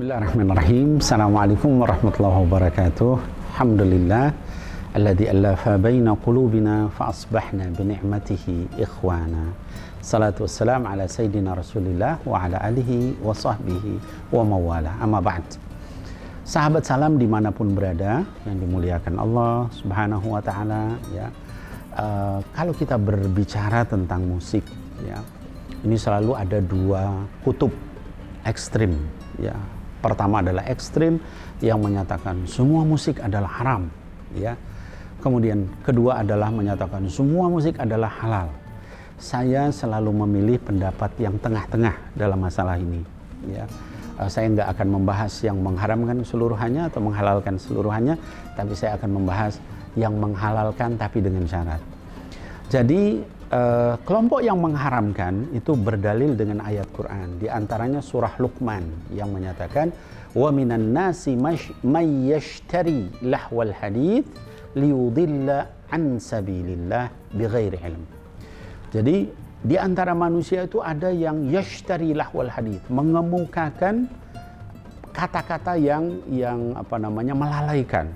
Bismillahirrahmanirrahim. Assalamualaikum warahmatullahi wabarakatuh. Alhamdulillah alladzi allafa baina qulubina fa asbahna bi ni'matihi ikhwana. Salatu wassalam ala sayyidina Rasulillah wa ala alihi wa sahbihi wa mawala. Amma ba'd. Sahabat salam dimanapun berada yang dimuliakan Allah Subhanahu wa taala, ya. Kalau kita berbicara tentang musik, ya, ini selalu ada dua kutub ekstrim, ya. Pertama adalah ekstrim yang menyatakan semua musik adalah haram, ya. Kemudian kedua adalah menyatakan semua musik adalah halal. Saya selalu memilih pendapat yang tengah-tengah dalam masalah ini, ya. Saya nggak akan membahas yang mengharamkan seluruhannya atau menghalalkan seluruhannya, tapi saya akan membahas yang menghalalkan tapi dengan syarat. Jadi kelompok yang mengharamkan itu berdalil dengan ayat Quran, di antaranya surah Luqman yang menyatakan wa minan nasi may yashtari lahwal hadits liyudilla an sabilillah bighairi ilm. Jadi di antara manusia itu ada yang yashtari lahwal hadits, mengemukakan kata-kata yang melalaikan,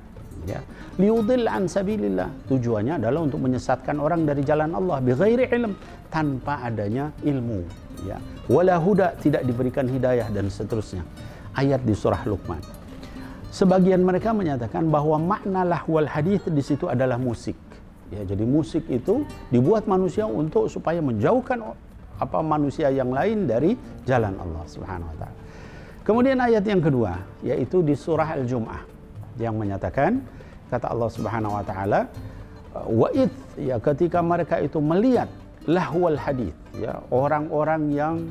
ya. Liudil an sabilillah, tujuannya adalah untuk menyesatkan orang dari jalan Allah bighairi ilm, tanpa adanya ilmu, ya. Wala huda, tidak diberikan hidayah, dan seterusnya. Ayat di surah Luqman. Sebagian mereka menyatakan bahwa makna lahwal hadits di situ adalah musik, ya. Jadi musik itu dibuat manusia untuk supaya menjauhkan manusia yang lain dari jalan Allah Subhanahu wa taala. Kemudian ayat yang kedua yaitu di surah Al-Jum'ah yang menyatakan, kata Allah Subhanahu wa taala, wa'id, ya, ketika mereka itu melihat lahwal hadits, ya, orang-orang yang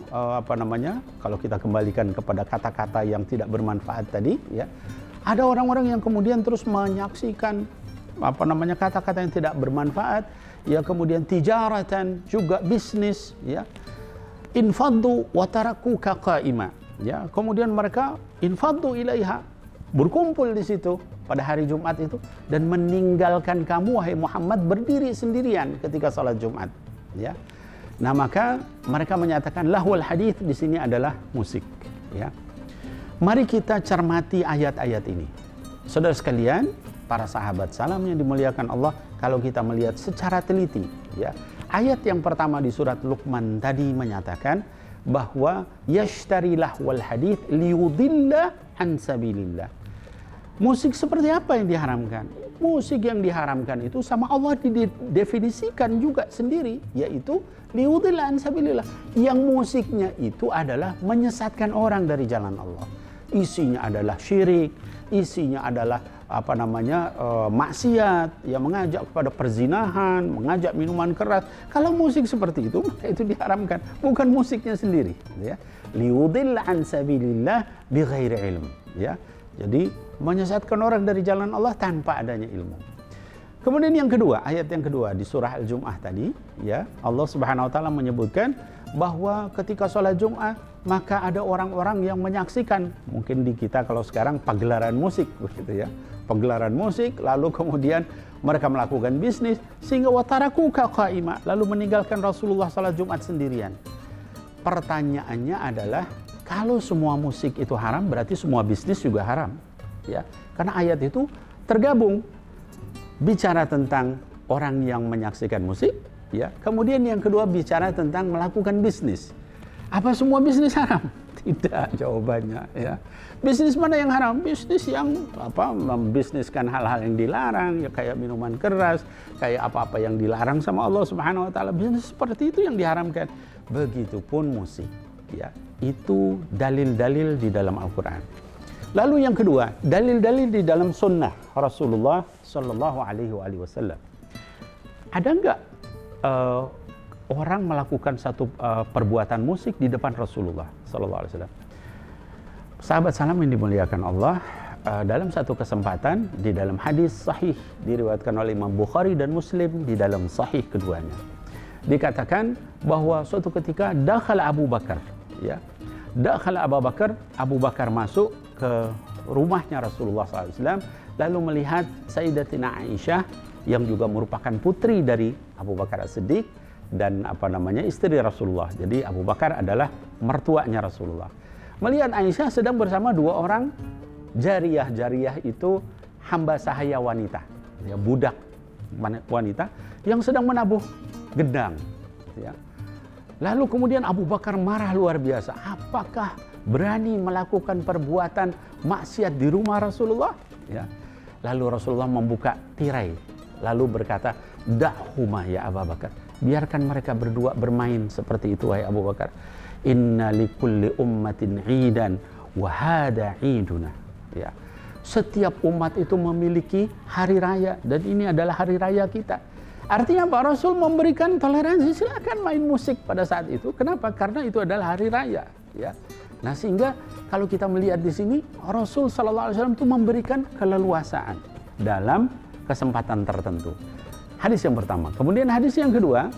kalau kita kembalikan kepada kata-kata yang tidak bermanfaat tadi, ya, ada orang-orang yang kemudian terus menyaksikan kata-kata yang tidak bermanfaat, ya, kemudian tijaratan, juga bisnis, ya, infaddu wa tarakuka qa'ima, ya, kemudian mereka infaddu ilaiha, berkumpul di situ pada hari Jumat itu dan meninggalkan kamu wahai Muhammad berdiri sendirian ketika salat Jumat, ya. Nah, maka mereka menyatakan lahwal hadits di sini adalah musik, ya. Mari kita cermati ayat-ayat ini. Saudara sekalian, para sahabat salam yang dimuliakan Allah, kalau kita melihat secara teliti, ya, ayat yang pertama di surat Luqman tadi menyatakan bahwa yashtari lahwal hadits liyudilla an sabilillah. Musik seperti apa yang diharamkan? Musik yang diharamkan itu sama Allah didefinisikan juga sendiri, yaitu liyudilla an sabilillah. Yang musiknya itu adalah menyesatkan orang dari jalan Allah. Isinya adalah syirik, isinya adalah maksiat, yang mengajak kepada perzinahan, mengajak minuman keras. Kalau musik seperti itu, maka itu diharamkan, bukan musiknya sendiri, ya. Liyudilla an sabilillah bighairi ilm, ya. Jadi menyesatkan orang dari jalan Allah tanpa adanya ilmu. Kemudian yang kedua, ayat yang kedua di surah Al-Jum'ah tadi, ya, Allah Subhanahu wa taala menyebutkan bahwa ketika sholat Jumat maka ada orang-orang yang menyaksikan, mungkin di kita kalau sekarang pagelaran musik, begitu, ya. Pagelaran musik, lalu kemudian mereka melakukan bisnis sehingga wataraku qa'ima, lalu meninggalkan Rasulullah salat Jumat sendirian. Pertanyaannya adalah, kalau semua musik itu haram, berarti semua bisnis juga haram, ya. Karena ayat itu tergabung, bicara tentang orang yang menyaksikan musik, ya. Kemudian yang kedua bicara tentang melakukan bisnis. Apa semua bisnis haram? Tidak, jawabannya, ya. Bisnis mana yang haram? Bisnis yang membisniskan hal-hal yang dilarang, ya, kayak minuman keras, kayak apa-apa yang dilarang sama Allah Subhanahu wa taala. Bisnis seperti itu yang diharamkan. Begitupun musik, ya. Itu dalil-dalil di dalam Al-Quran. Lalu yang kedua, dalil-dalil di dalam sunnah Rasulullah Sallallahu Alaihi Wasallam. Ada enggak orang melakukan satu perbuatan musik di depan Rasulullah Sallallahu Alaihi Wasallam? Sahabat salam yang dimuliakan Allah, dalam satu kesempatan di dalam hadis sahih diriwayatkan oleh Imam Bukhari dan Muslim di dalam sahih keduanya, dikatakan bahwa suatu ketika dakhala Abu Bakar, ya, dakhala Abu Bakar masuk ke rumahnya Rasulullah SAW, lalu melihat Sayyidatina Aisyah yang juga merupakan putri dari Abu Bakar As-Siddiq dan istri Rasulullah. Jadi Abu Bakar adalah mertuanya Rasulullah. melihat Aisyah sedang bersama dua orang jariyah. Jariyah itu hamba sahaya wanita, ya, budak wanita yang sedang menabuh gedang, ya. Lalu kemudian Abu Bakar marah luar biasa. Apakah berani melakukan perbuatan maksiat di rumah Rasulullah? Ya. Lalu Rasulullah membuka tirai, lalu berkata, "Da'huma ya Abu Bakar." Biarkan mereka berdua bermain seperti itu, wahai Abu Bakar. Inna likulli ummatin 'idan wa hada 'iduna. Ya. Setiap umat itu memiliki hari raya dan ini adalah hari raya kita. Artinya Pak Rasul memberikan toleransi, silakan main musik pada saat itu. Kenapa? Karena itu adalah hari raya, ya. Nah, sehingga kalau kita melihat di sini Rasul sallallahu alaihi wasallam itu memberikan keleluasaan dalam kesempatan tertentu. Hadis yang pertama. Kemudian hadis yang kedua,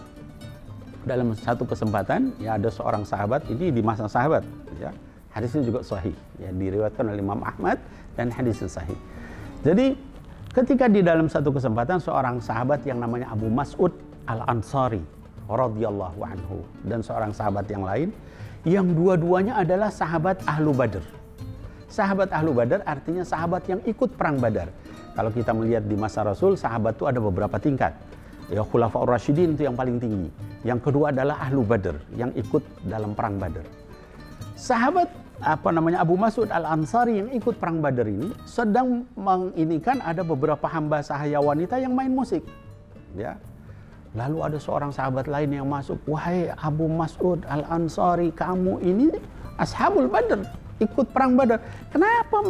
dalam satu kesempatan ya ada seorang sahabat, ini di masa sahabat, ya. Hadisnya juga sahih, ya, diriwayatkan oleh Imam Ahmad dan hadisnya sahih. Jadi ketika di dalam satu kesempatan seorang sahabat yang namanya Abu Mas'ud Al-Ansari radhiyallahu anhu dan seorang sahabat yang lain yang dua-duanya adalah sahabat Ahlu Badr. Sahabat Ahlu Badr artinya sahabat yang ikut perang Badar. Kalau kita melihat di masa Rasul, sahabat itu ada beberapa tingkat. Ya, Khulafaur Rasyidin itu yang paling tinggi. Yang kedua adalah Ahlu Badr yang ikut dalam perang Badar. Sahabat Abu Mas'ud Al-Ansari yang ikut perang Badar ini sedang menginikan ada beberapa hamba sahaya wanita yang main musik, ya. Lalu ada seorang sahabat lain yang masuk, "Wahai Abu Mas'ud Al-Ansari, kamu ini Ashabul Badr, ikut perang Badar. Kenapa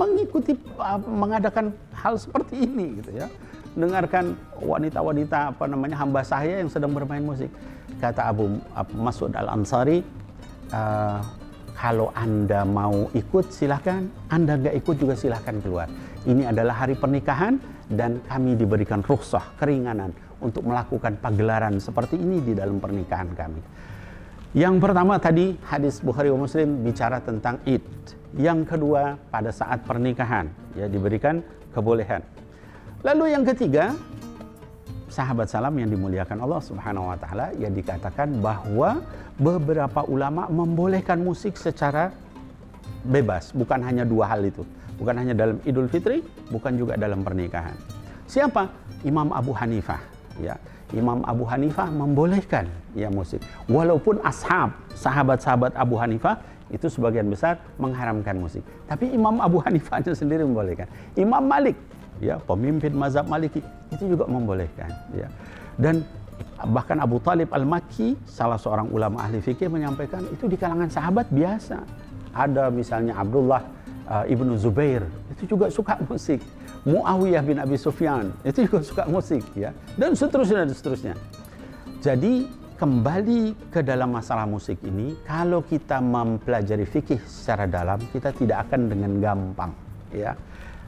mengadakan hal seperti ini?" gitu, ya. Dengarkan wanita-wanita hamba sahaya yang sedang bermain musik. Kata Abu Mas'ud Al-Ansari, kalau Anda mau ikut silahkan, Anda nggak ikut juga silahkan keluar. Ini adalah hari pernikahan dan kami diberikan rukhsah, keringanan untuk melakukan pagelaran seperti ini di dalam pernikahan kami. Yang pertama tadi hadis Bukhari wa Muslim bicara tentang Id. Yang kedua pada saat pernikahan, ya, diberikan kebolehan. Lalu yang ketiga, sahabat salam yang dimuliakan Allah Subhanahu wa taala, yang dikatakan bahwa beberapa ulama membolehkan musik secara bebas, bukan hanya dua hal itu, bukan hanya dalam Idul Fitri, bukan juga dalam pernikahan. Siapa? Imam Abu Hanifah, ya. Imam Abu Hanifah membolehkan ya musik. Walaupun sahabat-sahabat Abu Hanifah itu sebagian besar mengharamkan musik, tapi Imam Abu Hanifah sendiri membolehkan. Imam Malik, ya, pemimpin mazhab Maliki, itu juga membolehkan, ya. Dan bahkan Abu Talib Al-Makki, salah seorang ulama ahli fikih, menyampaikan itu di kalangan sahabat biasa. Ada misalnya Abdullah ibnu Zubair, itu juga suka musik. Muawiyah bin Abi Sufyan, itu juga suka musik, ya. Dan seterusnya dan seterusnya. Jadi kembali ke dalam masalah musik ini, kalau kita mempelajari fikih secara dalam, kita tidak akan dengan gampang, ya,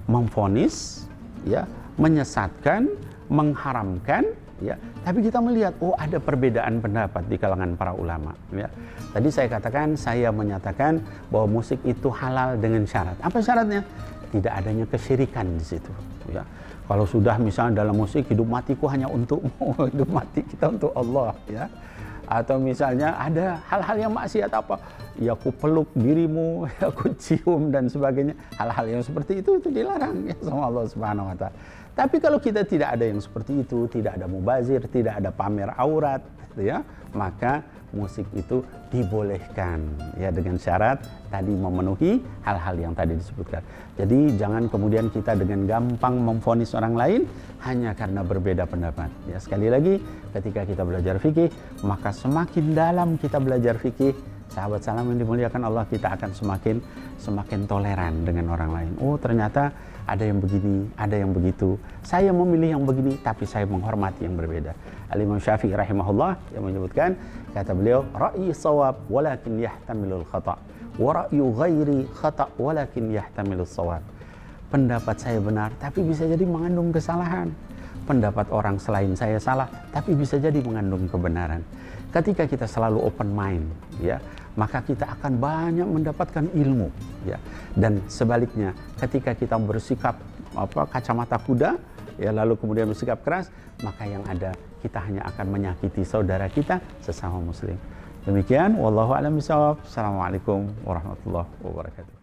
memvonis, ya, menyesatkan, mengharamkan, ya. Tapi kita melihat, oh, ada perbedaan pendapat di kalangan para ulama, ya. Tadi saya katakan, saya menyatakan bahwa musik itu halal dengan syarat. Apa syaratnya? Tidak adanya kesyirikan di situ, ya. Kalau sudah misalnya dalam musik, hidup matiku hanya untukmu, hidup mati kita untuk Allah, ya. Atau misalnya ada hal-hal yang maksiat apa, ya aku peluk dirimu, ya aku cium dan sebagainya. Hal-hal yang seperti itu dilarang, ya, sama Allah Subhanahu wa taala. Tapi kalau kita tidak ada yang seperti itu, tidak ada mubazir, tidak ada pamer aurat, ya, maka musik itu dibolehkan, ya, dengan syarat tadi memenuhi hal-hal yang tadi disebutkan. Jadi jangan kemudian kita dengan gampang memvonis orang lain hanya karena berbeda pendapat. Ya, sekali lagi, ketika kita belajar fikih, maka semakin dalam kita belajar fikih, sahabat salam yang dimuliakan Allah, kita akan semakin toleran dengan orang lain. Oh, ternyata ada yang begini, ada yang begitu. Saya memilih yang begini, tapi saya menghormati yang berbeda. Al-Imam Syafi'i rahimahullah yang menyebutkan, kata beliau, ra'yi shawab walakin yahtamilul khata' wa ra'yu ghairi khata' walakin yahtamilus shawab. Pendapat saya benar, tapi bisa jadi mengandung kesalahan. Pendapat orang selain saya salah, tapi bisa jadi mengandung kebenaran. Ketika kita selalu open mind, ya, maka kita akan banyak mendapatkan ilmu, ya. Dan sebaliknya, ketika kita bersikap kacamata kuda, ya, lalu kemudian bersikap keras, maka yang ada kita hanya akan menyakiti saudara kita sesama muslim. Demikian, wallahu a'lam bishawab. Assalamualaikum warahmatullahi wabarakatuh.